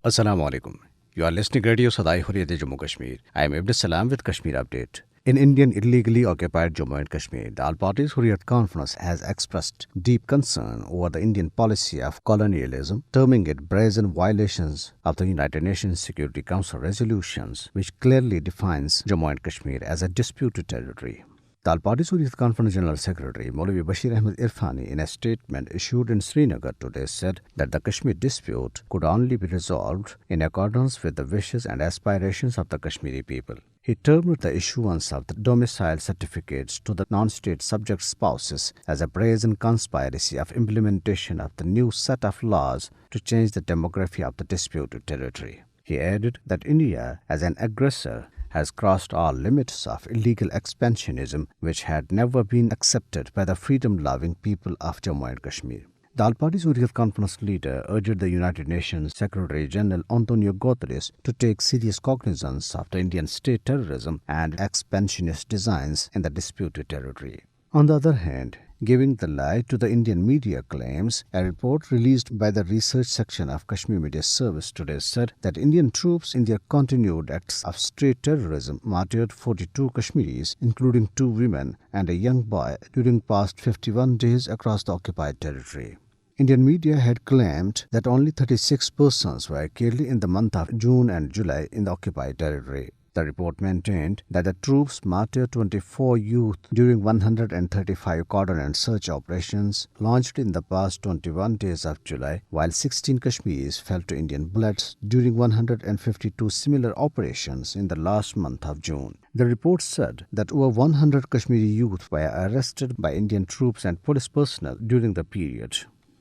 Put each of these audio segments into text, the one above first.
Assalamu alaikum. You are listening Radio Sadai Hurriyat Jammu Kashmir. I am Ibn Salam with Kashmir Update. In Indian illegally occupied Jammu and Kashmir, the All Parties Hurriyat Conference has expressed deep concern over the Indian policy of colonialism, terming it brazen violations of the United Nations Security Council resolutions, which clearly defines Jammu and Kashmir as a disputed territory. The All Parties Hurriyat Conference General Secretary Maulvi Bashir Ahmed Irfani, in a statement issued in Srinagar today, said that the Kashmir dispute could only be resolved in accordance with the wishes and aspirations of the Kashmiri people. He termed the issuance of the domicile certificates to the non-state subject spouses as a brazen conspiracy of implementation of the new set of laws to change the demography of the disputed territory. He added that India, as an aggressor, has crossed all limits of illegal expansionism which had never been accepted by the freedom-loving people of Jammu and Kashmir. The All Parties Hurriyat Conference leader urged the United Nations Secretary General Antonio Guterres to take serious cognizance of the Indian state terrorism and expansionist designs in the disputed territory. On the other hand, giving the lie to the Indian media claims, a report released by the research section of Kashmir Media Service today said that Indian troops in their continued acts of state terrorism martyred 42 Kashmiris, including 2 women and a young boy, during past 51 days across the occupied territory. Indian media had claimed that only 36 persons were killed in the month of June and July in the occupied territory. The report maintained that the troops martyred 24 youth during 135 cordon and search operations launched in the past 21 days of July, while 16 Kashmiris fell to Indian bullets during 152 similar operations in the last month of June. The report said that over 100 Kashmiri youth were arrested by Indian troops and police personnel during the period.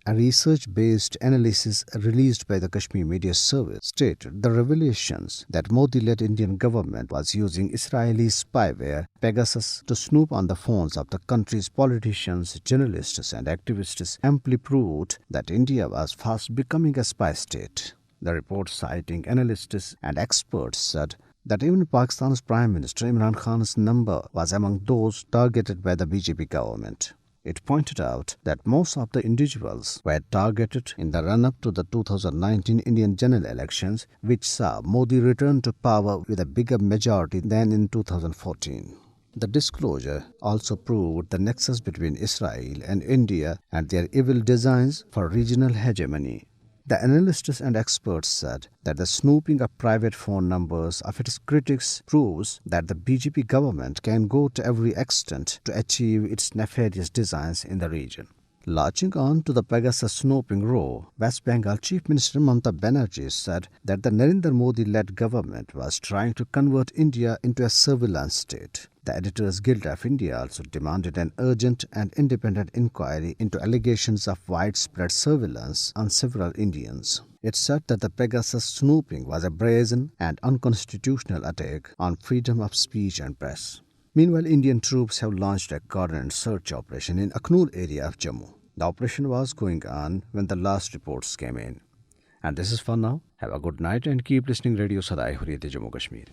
A research-based analysis released by the Kashmir Media Service stated the revelations that Modi-led Indian government was using Israeli spyware Pegasus to snoop on the phones of the country's politicians, journalists and activists amply proved that India was fast becoming a spy state. The report, citing analysts and experts, said that even Pakistan's Prime Minister Imran Khan's number was among those targeted by the BJP government. It pointed out that most of the individuals were targeted in the run-up to the 2019 Indian general elections, which saw Modi return to power with a bigger majority than in 2014. The disclosure also proved the nexus between Israel and India and their evil designs for regional hegemony. The analysts and experts said that the snooping of private phone numbers of its critics proves that the BJP government can go to every extent to achieve its nefarious designs in the region. Latching on to the Pegasus snooping row, West Bengal Chief Minister Mamata Banerjee said that the Narendra Modi-led government was trying to convert India into a surveillance state. The Editors Guild of India also demanded an urgent and independent inquiry into allegations of widespread surveillance on several Indians. It said that the Pegasus snooping was a brazen and unconstitutional attack on freedom of speech and press. Meanwhile, Indian troops have launched a cordon search operation in Aknoor area of Jammu. The operation was going on when the last reports came in. And this is for now. Have a good night and keep listening Radio Sadai Hurriyat Jammu Kashmir.